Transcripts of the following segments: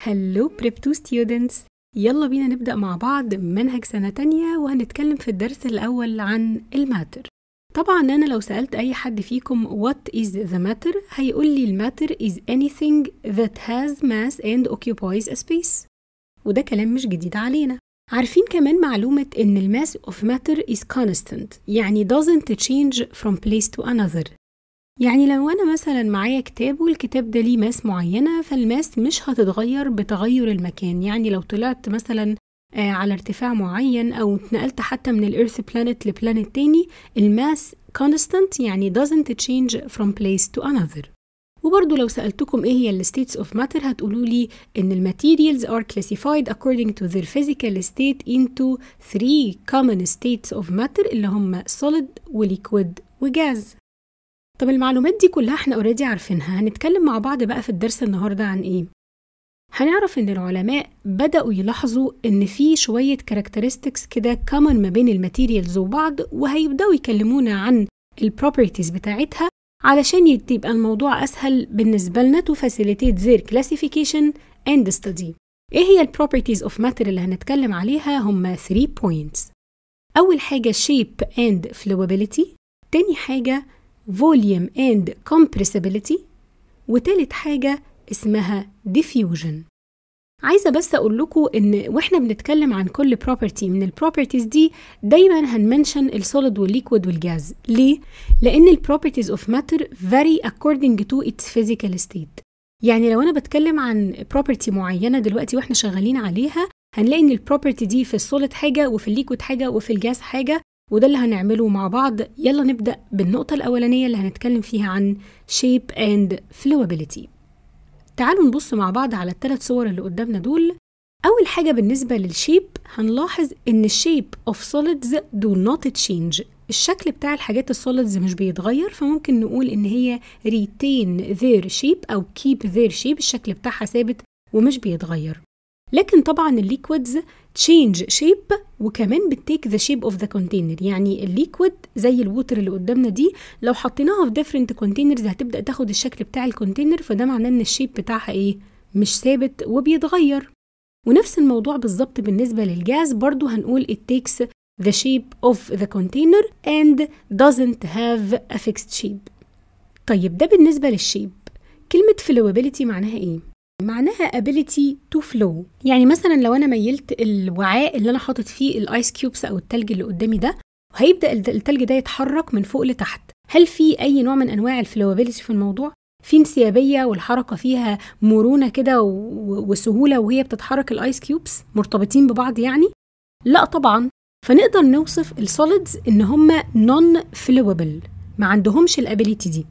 هلو بريب2 ستودنتس، يلا بينا نبدأ مع بعض منهج سنة تانية، وهنتكلم في الدرس الأول عن الماتر. طبعا أنا لو سألت أي حد فيكم what is the matter هيقول لي الماتر is anything that has mass and occupies a space، وده كلام مش جديد علينا. عارفين كمان معلومة إن الماس of matter is constant، يعني doesn't change from place to another. يعني لو أنا مثلا معايا كتاب والكتاب ده ليه ماس معينة، فالماس مش هتتغير بتغير المكان. يعني لو طلعت مثلا على ارتفاع معين أو اتنقلت حتى من الإيرث بلانت لبلانت تاني، الماس constant يعني doesn't change from place to another. وبرضو لو سألتكم إيه هي states of matter هتقولوا لي إن materials are classified according to their physical state into 3 common states of matter اللي هم solid وليكويد وجاز. طب المعلومات دي كلها احنا اوريدي عارفينها، هنتكلم مع بعض بقى في الدرس النهارده عن ايه؟ هنعرف ان العلماء بدأوا يلاحظوا ان في شوية كاركترستكس كده كومن ما بين الماتيريالز وبعض، وهيبدأوا يكلمونا عن البروبرتيز بتاعتها علشان يبقى الموضوع اسهل بالنسبة لنا to facilitate their classification and study. ايه هي البروبرتيز اوف ماتر اللي هنتكلم عليها؟ هم 3 points. اول حاجة shape and flowability، تاني حاجة volume and compressibility، وتالت حاجة اسمها diffusion. عايزة بس أقول لكم إن وإحنا بنتكلم عن كل property من البروبرتيز دي دايماً هنمنشن السوليد والليكويد والجاز. ليه؟ لأن البروبرتيز of matter vary according to its physical state. يعني لو أنا بتكلم عن property معينة دلوقتي وإحنا شغالين عليها، هنلاقي إن البروبرتي دي في السوليد حاجة وفي الليكويد حاجة وفي الجاز حاجة، وده اللي هنعمله مع بعض. يلا نبدأ بالنقطة الأولانية اللي هنتكلم فيها عن shape and flowability. تعالوا نبص مع بعض على الثلاث صور اللي قدامنا دول. أول حاجة بالنسبة للشيب هنلاحظ إن shape of solids do not change. الشكل بتاع الحاجات السوليدز مش بيتغير، فممكن نقول إن هي retain their shape أو keep their shape، الشكل بتاعها ثابت ومش بيتغير. لكن طبعا الليكويدز change shape وكمان بتتيك the shape of the container. يعني الليكويد زي الووتر اللي قدامنا دي لو حطيناها في different containers هتبدأ تاخد الشكل بتاع الكونتينر، فده معناه ان الشيب بتاعها ايه؟ مش ثابت وبيتغير. ونفس الموضوع بالظبط بالنسبة للجاز، برضو هنقول it takes the shape of the container and doesn't have a fixed shape. طيب ده بالنسبة للشيب. كلمة flowability معناها ايه؟ معناها ability to flow. يعني مثلا لو انا ميلت الوعاء اللي انا حاطط فيه الايس كيوبس او التلج اللي قدامي ده، وهيبدا التلج ده يتحرك من فوق لتحت، هل في اي نوع من انواع الفلوابيلتي في الموضوع؟ في انسيابيه والحركه فيها مرونه كده وسهوله وهي بتتحرك الايس كيوبس مرتبطين ببعض يعني؟ لا طبعا. فنقدر نوصف السوليدز ان هم نون فلوابل، ما عندهمش الابيليتي دي.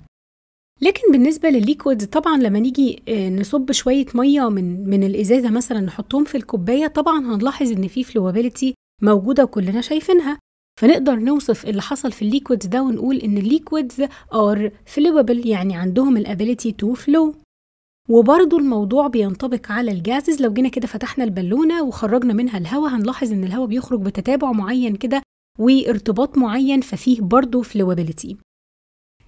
لكن بالنسبة للليكويدز طبعا لما نيجي نصب شوية مية من الإزازة مثلا نحطهم في الكوباية، طبعا هنلاحظ إن في فلوابيلتي موجودة وكلنا شايفينها. فنقدر نوصف اللي حصل في الليكويدز ده ونقول إن الليكويدز are flowable، يعني عندهم الابيليتي to flow. وبرضو الموضوع بينطبق على الجازز. لو جينا كده فتحنا البالونة وخرجنا منها الهواء، هنلاحظ إن الهواء بيخرج بتتابع معين كده وارتباط معين، ففيه برضو flowability.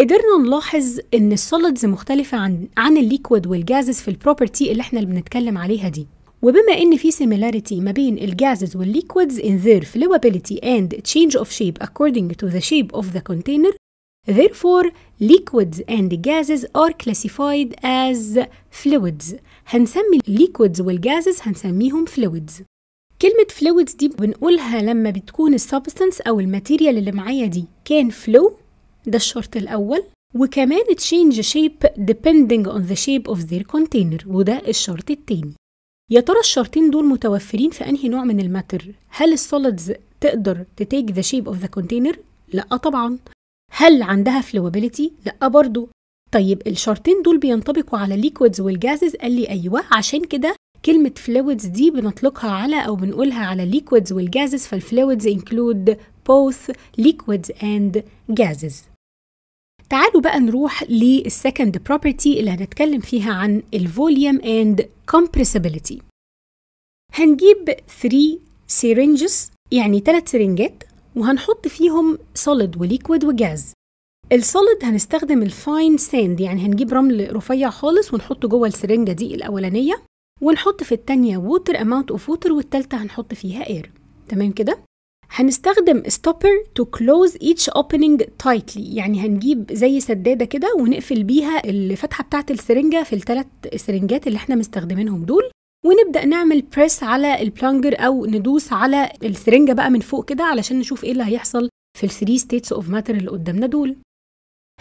قدرنا نلاحظ ان السوليدز مختلفة عن الليكويد والجازز في البروبرتي اللي احنا بنتكلم عليها دي. وبما ان في similarity ما بين الجازز والليكويدز in their flowability and change of shape according to the shape of the container, therefore liquids and gases are classified as fluids. هنسمي الليكويدز والجازز هنسميهم fluids. كلمة fluids دي بنقولها لما بتكون السبستانس او الماتيريال اللي معايا دي كان flow، ده الشرط الأول، وكمان change shape depending on the shape of their container، وده الشرط التاني. يا ترى الشرطين دول متوفرين في أنهي نوع من الماتر؟ هل السوليدز تقدر تتيك the shape of the container؟ لأ طبعا. هل عندها flowability؟ لأ برضو. طيب الشرطين دول بينطبقوا على الليكويدز والجازز؟ قال لي أيوة. عشان كده كلمة fluids دي بنطلقها على أو بنقولها على الليكويدز والجازز، فالfluids include both liquids and gases. تعالوا بقى نروح للسكند بروبرتي اللي هنتكلم فيها عن الفوليوم and compressibility. هنجيب 3 syringes، يعني 3 سرنجات، وهنحط فيهم solid وليكويد وجاز. السوليد هنستخدم الفاين ساند، يعني هنجيب رمل رفيع خالص ونحطه جوه السرنجة دي الأولانية، ونحط في التانية water amount of water والتالتة هنحط فيها air. تمام كده؟ هنستخدم stopper to close each opening tightly، يعني هنجيب زي سدادة كده ونقفل بيها الفتحة بتاعة السرنجة في الثلاث سرنجات اللي احنا مستخدمينهم دول، ونبدأ نعمل بريس على البلانجر أو ندوس على السرنجة بقى من فوق كده علشان نشوف ايه اللي هيحصل في ال 3 states of matter اللي قدامنا دول.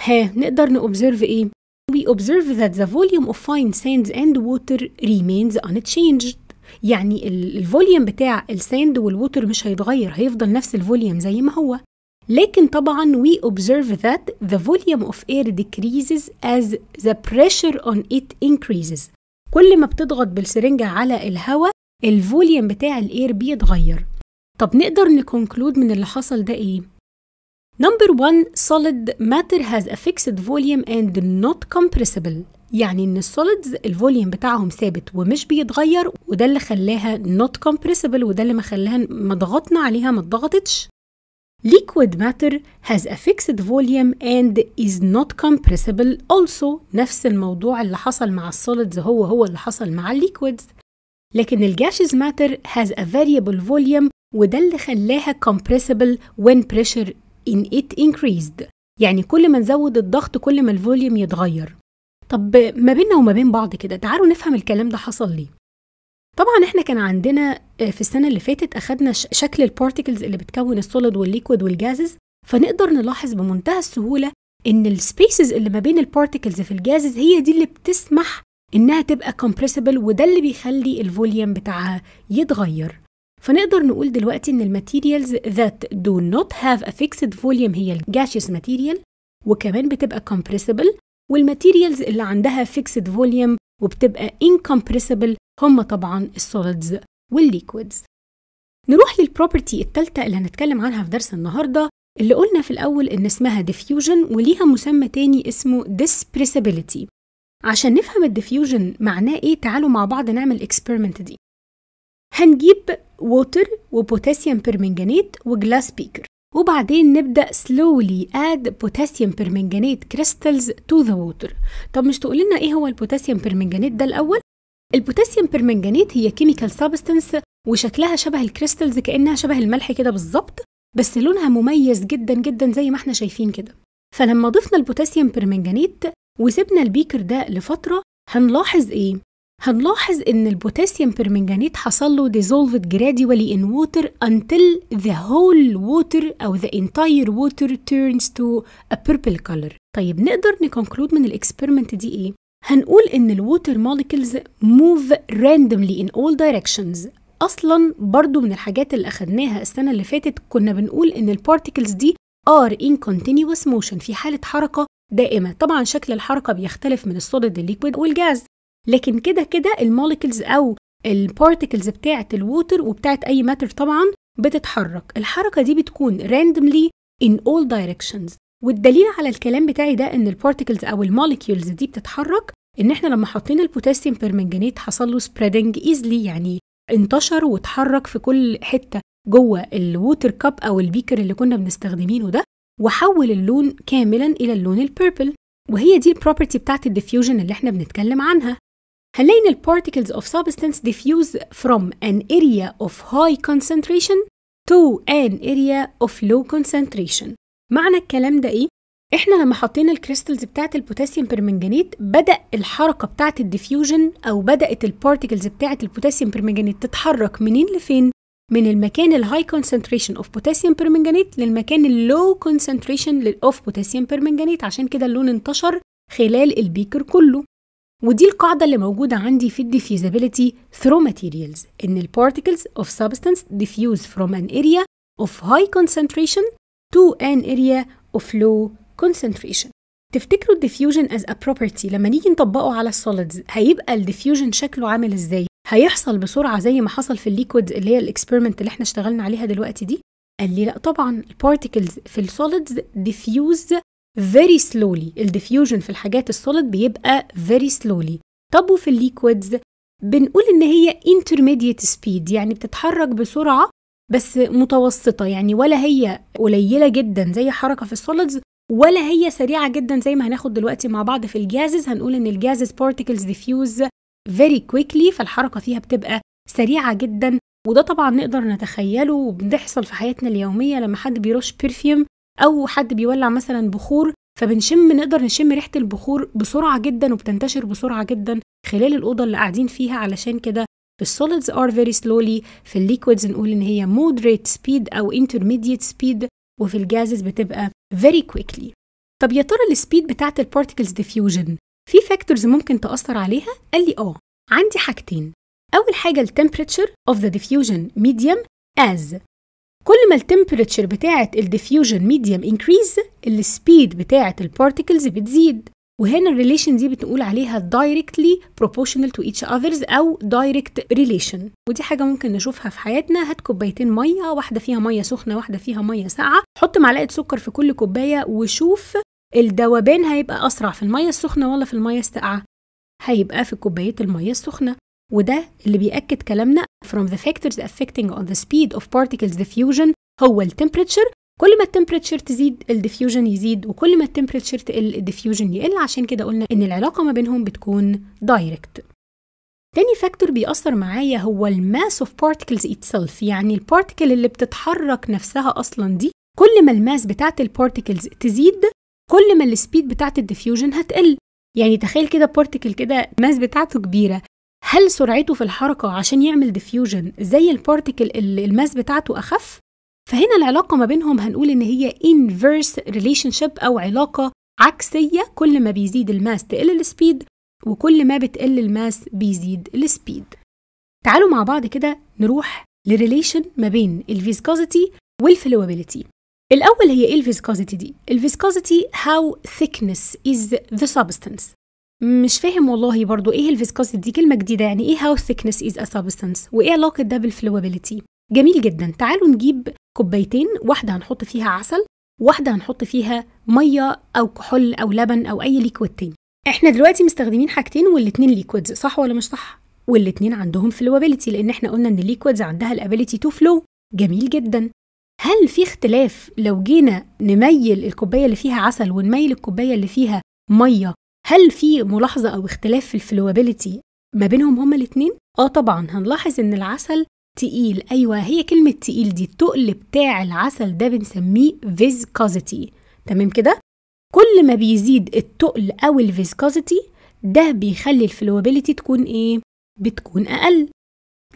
نقدر نobserve ايه؟ We observe that the volume of fine sands and water remains unchanged. يعني الفوليوم بتاع الساند والووتر مش هيتغير، هيفضل نفس الفوليوم زي ما هو. لكن طبعا we observe that the volume of air decreases as the pressure on it increases. كل ما بتضغط بالسرنجة على الهواء الفوليوم بتاع الاير بيتغير. طب نقدر نكونكلود من اللي حصل ده ايه؟ Number 1 solid matter has a fixed volume and not compressible. يعني ان السوليدز الفوليوم بتاعهم ثابت ومش بيتغير، وده اللي خلاها not compressible، وده اللي خلاها ما ضغطنا عليها ما اتضغطتش. Liquid matter has a fixed volume and is not compressible also. نفس الموضوع اللي حصل مع السوليدز هو اللي حصل مع الليكويدز. لكن الجاشز matter has a variable volume، وده اللي خلاها compressible when pressure in it increased. يعني كل ما نزود الضغط كل ما الفوليوم يتغير. طب ما بيننا وما بين بعض كده تعالوا نفهم الكلام ده حصل ليه. طبعا احنا كان عندنا في السنة اللي فاتت أخدنا شكل البارتيكلز اللي بتكون السوليد والليكويد والجازز، فنقدر نلاحظ بمنتهى السهولة إن السبيسز اللي ما بين البارتيكلز في الجازز هي دي اللي بتسمح إنها تبقى compressible، وده اللي بيخلي الفوليوم بتاعها يتغير. فنقدر نقول دلوقتي إن الماتيريالز that do not have a fixed volume هي الجاشيوس ماتيريال، وكمان بتبقى compressible، والماتيريالز اللي عندها fixed volume وبتبقى incompressible هم طبعا السوليدز والليكويدز. نروح للبروبرتي الثالثة اللي هنتكلم عنها في درس النهاردة، اللي قلنا في الأول إن اسمها diffusion وليها مسمى تاني اسمه dispersibility. عشان نفهم الديفيوجن معناه إيه تعالوا مع بعض نعمل experiment دي. هنجيب ووتر وبوتاسيوم بيرمنجانيت وجلاس بيكر، وبعدين نبدأ slowly add potassium permanganate crystals to the water. طب مش تقول لنا ايه هو البوتاسيوم بيرمنجانيت ده الأول؟ البوتاسيوم بيرمنجانيت هي chemical substance وشكلها شبه الكريستالز، كأنها شبه الملح كده بالظبط، بس لونها مميز جدا جدا زي ما احنا شايفين كده. فلما ضفنا البوتاسيوم بيرمنجانيت وسبنا البيكر ده لفترة هنلاحظ ايه؟ هنلاحظ إن البوتاسيوم بيرمنجانيت حصل له dissolved gradually in water until the whole water أو the entire water turns to a purple color. طيب نقدر نكونكلود من الإكسبيرمنت دي إيه؟ هنقول إن الووتر molecules move randomly in all directions. أصلاً برضو من الحاجات اللي أخدناها السنة اللي فاتت كنا بنقول إن البارتيكلز دي are in continuous motion، في حالة حركة دائمة. طبعاً شكل الحركة بيختلف من السوليد الليكويد والجاز، لكن كده الموليكولز او البارتيكلز بتاعه الووتر وبتاعه اي ماتر طبعا بتتحرك. الحركه دي بتكون randomly in all directions، والدليل على الكلام بتاعي ده ان البارتيكلز او الموليكولز دي بتتحرك ان احنا لما حطينا البوتاسيوم بيرمنجانيت حصل له spreading easily، يعني انتشر واتحرك في كل حته جوه الووتر كاب او البيكر اللي كنا بنستخدمينه ده، وحول اللون كاملا الى اللون البيربل. وهي دي البروبرتي بتاعه الديفيوجن اللي احنا بنتكلم عنها. هنلاقي إن البارتيكلز of substance diffuse from an area of high concentration to an area of low concentration. معنى الكلام ده إيه؟ إحنا لما حطينا الكريستالز بتاعة البوتاسيوم بيرمنجانيت بدأ الحركة بتاعة الديفيوجن أو بدأت البارتيكلز بتاعة البوتاسيوم بيرمنجانيت تتحرك منين لفين؟ من المكان الهاي concentration of potassium permanganate للمكان اللو concentration of potassium permanganate، عشان كده اللون انتشر خلال البيكر كله. ودي القاعدة اللي موجودة عندي في diffusibility through materials، إن ال particles of substance diffuse from an area of high concentration to an area of low concentration. تفتكروا ال diffusion as a property لما نيجي نطبقه على السوليدز هيبقى ال diffusion شكله عامل إزاي؟ هيحصل بسرعة زي ما حصل في الليكويد اللي هي الاكسبيرمنت اللي احنا اشتغلنا عليها دلوقتي دي؟ قال لي لا طبعا، البارتيكلز في السوليدز diffuse very slowly. الديفيوجن في الحاجات السوليد بيبقى very slowly. طب وفي الليكويدز بنقول ان هي intermediate speed، يعني بتتحرك بسرعة بس متوسطة، يعني ولا هي قليلة جدا زي حركة في السوليدز ولا هي سريعة جدا زي ما هناخد دلوقتي مع بعض في الجازز. هنقول ان الجازز particles diffuse very quickly، فالحركة فيها بتبقى سريعة جدا. وده طبعا نقدر نتخيله وبنحصل في حياتنا اليومية لما حد بيرش برفيوم أو حد بيولع مثلا بخور، نقدر نشم ريحة البخور بسرعة جدا وبتنتشر بسرعة جدا خلال الأوضة اللي قاعدين فيها. علشان كده في السوليدز are very slowly، في الليكويدز نقول إن هي moderate speed أو intermediate speed، وفي الجازز بتبقى very quickly. طب يا ترى السبيد بتاعت البارتيكلز ديفيوجن في فاكتورز ممكن تأثر عليها؟ قال لي عندي حاجتين. أول حاجة التمبريتشر of the diffusion medium as كل ما التمبريتشر بتاعت الديفيوجن ميديم انكريز السبيد بتاعت البارتيكلز بتزيد. وهنا الريليشن دي بنقول عليها directly proportional to each others أو direct relation. ودي حاجة ممكن نشوفها في حياتنا. هات كوبايتين مية، واحدة فيها مية سخنة واحدة فيها مية ساقعة، حط معلقة سكر في كل كوباية وشوف الذوبان هيبقى أسرع في المية السخنة ولا في المية الساقعة؟ هيبقى في كوباية المية السخنة. وده اللي بيأكد كلامنا from the factors affecting on the speed of particles diffusion هو التمبريتشر. كل ما التمبريتشر تزيد الديفيوجن يزيد، وكل ما التمبريتشر تقل الديفيوجن يقل. عشان كده قلنا إن العلاقة ما بينهم بتكون دايركت. تاني فاكتور بيأثر معايا هو الماس of particles itself، يعني البارتيكل اللي بتتحرك نفسها أصلا دي كل ما الماس بتاعت البارتيكلز تزيد كل ما السبيد بتاعت الديفيوجن هتقل. يعني تخيل كده بارتيكل كده الماس بتاعته كبيرة، هل سرعته في الحركة عشان يعمل ديفيوجن زي البارتيكل اللي الماس بتاعته أخف؟ فهنا العلاقة ما بينهم هنقول إن هي inverse relationship أو علاقة عكسية. كل ما بيزيد الماس تقل السبيد، وكل ما بتقل الماس بيزيد السبيد. تعالوا مع بعض كده نروح لريليشن ما بين الفيسكوزيتي والفلوابيليتي. الأول هي إيه الفيسكوزيتي دي؟ الفيسكوزيتي how thickness is the substance. مش فاهم والله برضو إيه الفيسكوزيتي دي، كلمة جديدة. يعني إيه how thickness is a substance وإيه علاقة ده بالفلوابيليتي؟ جميل جدا. تعالوا نجيب كوبايتين، واحدة هنحط فيها عسل، واحدة هنحط فيها مية أو كحول أو لبن أو أي ليكويد تاني. إحنا دلوقتي مستخدمين حاجتين والاتنين ليكويدز، صح ولا مش صح؟ والاتنين عندهم فلوابيليتي لأن إحنا قلنا إن الليكويدز عندها الابيليتي تو فلو. جميل جدا. هل في اختلاف لو جينا نميل الكوباية اللي فيها عسل ونميل الكوباية اللي فيها مية؟ هل في ملاحظة أو اختلاف في الفلوابيليتي ما بينهم هما الاتنين؟ طبعا هنلاحظ إن العسل تقيل. أيوة، هي كلمة تقيل دي التقل بتاع العسل ده بنسميه فيسكوزيتي. تمام كده؟ كل ما بيزيد التقل أو الفيسكوزيتي ده بيخلي الفلوابيليتي تكون إيه؟ بتكون أقل،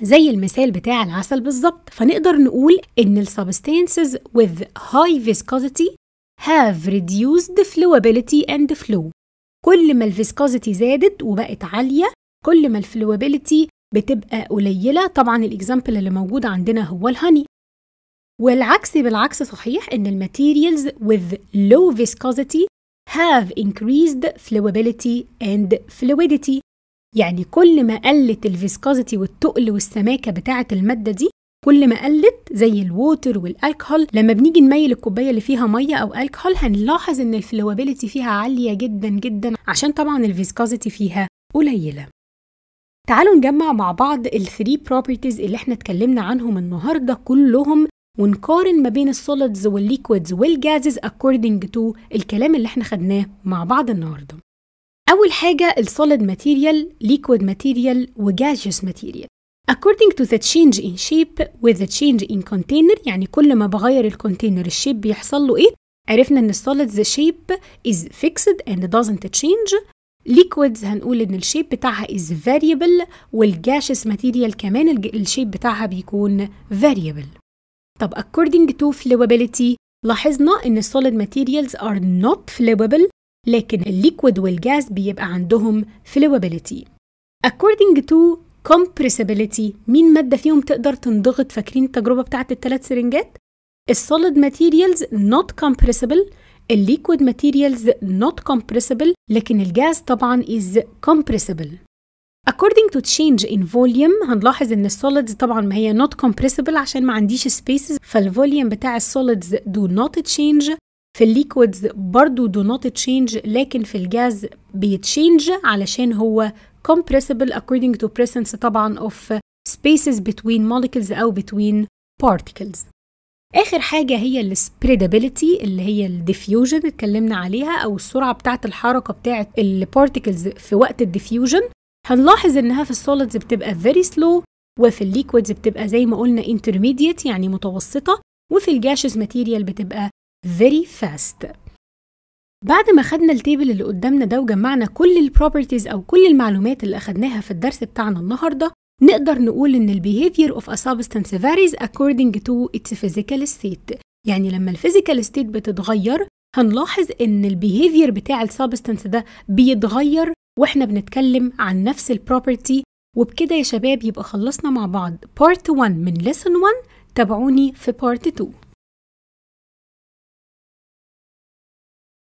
زي المثال بتاع العسل بالظبط. فنقدر نقول إن السبستانسز with high viscosity have reduced flowability and flow. كل ما الفيسكوزيتي زادت وبقت عالية كل ما الفلوابيليتي بتبقى قليلة. طبعا الإكزامبل اللي موجود عندنا هو الهاني. والعكس بالعكس صحيح، إن الماتيريالز with low viscosity have increased flowability and fluidity. يعني كل ما قلت الفيسكوزيتي والتقل والسماكة بتاعة المادة دي كل ما قلت، زي الووتر والالكحول. لما بنيجي نميل الكوباية اللي فيها مية أو الكحول هنلاحظ إن الفلوابيليتي فيها عالية جدا جدا عشان طبعا الفيسكوزيتي فيها قليلة. تعالوا نجمع مع بعض الثري بروبرتيز اللي احنا اتكلمنا عنهم النهاردة كلهم ونقارن ما بين السوليدز والليكويدز والجازز according to الكلام اللي احنا خدناه مع بعض النهاردة. أول حاجة السوليد ماتيريال، ليكويد ماتيريال وجازيوس ماتيريال. According to the change in shape with the change in container، يعني كل ما بغير الكونتينر الشيب بيحصل له إيه؟ عرفنا إن السوليدز shape is fixed and doesn't change. liquids هنقول إن الشيب بتاعها is variable، والجاشيوس ماتيريال كمان الشيب بتاعها بيكون variable. طب according to flowability لاحظنا إن السوليد materials are not flowable، لكن الليكويد والجاز بيبقى عندهم flowability. According to compressibility، مين مادة فيهم تقدر تنضغط؟ فاكرين التجربة بتاعت الثلاث سرنجات؟ السوليد materials not compressible، الليكويد materials not compressible، لكن الجاز طبعا is compressible. According to change in volume هنلاحظ ان السوليدز طبعا ما هي not compressible عشان ما عنديش spaces، فالفوليوم بتاع السوليدز do not change. في الليكويدز برضو do not change، لكن في الجاز بيتشينج علشان هو compressible according to presence طبعا of spaces between molecules أو between particles. آخر حاجة هي السبريدابيليتي اللي هي الديفيوجن اتكلمنا عليها، أو السرعة بتاعة الحركة بتاعة البارتيكلز في وقت الديفيوجن. هنلاحظ إنها في السوليدز بتبقى very slow، وفي الليكويدز بتبقى زي ما قلنا intermediate يعني متوسطة، وفي الجاشز ماتيريال بتبقى very fast. بعد ما خدنا التيبل اللي قدامنا ده وجمعنا كل البروبرتيز أو كل المعلومات اللي أخدناها في الدرس بتاعنا النهاردة، نقدر نقول إن behavior of a substance varies according to its physical state. يعني لما الفيزيكال ستيت بتتغير هنلاحظ إن البيهيفير بتاع السبستانس ده بيتغير وإحنا بنتكلم عن نفس البروبرتي. وبكده يا شباب يبقى خلصنا مع بعض Part 1 من Lesson 1. تابعوني في Part 2.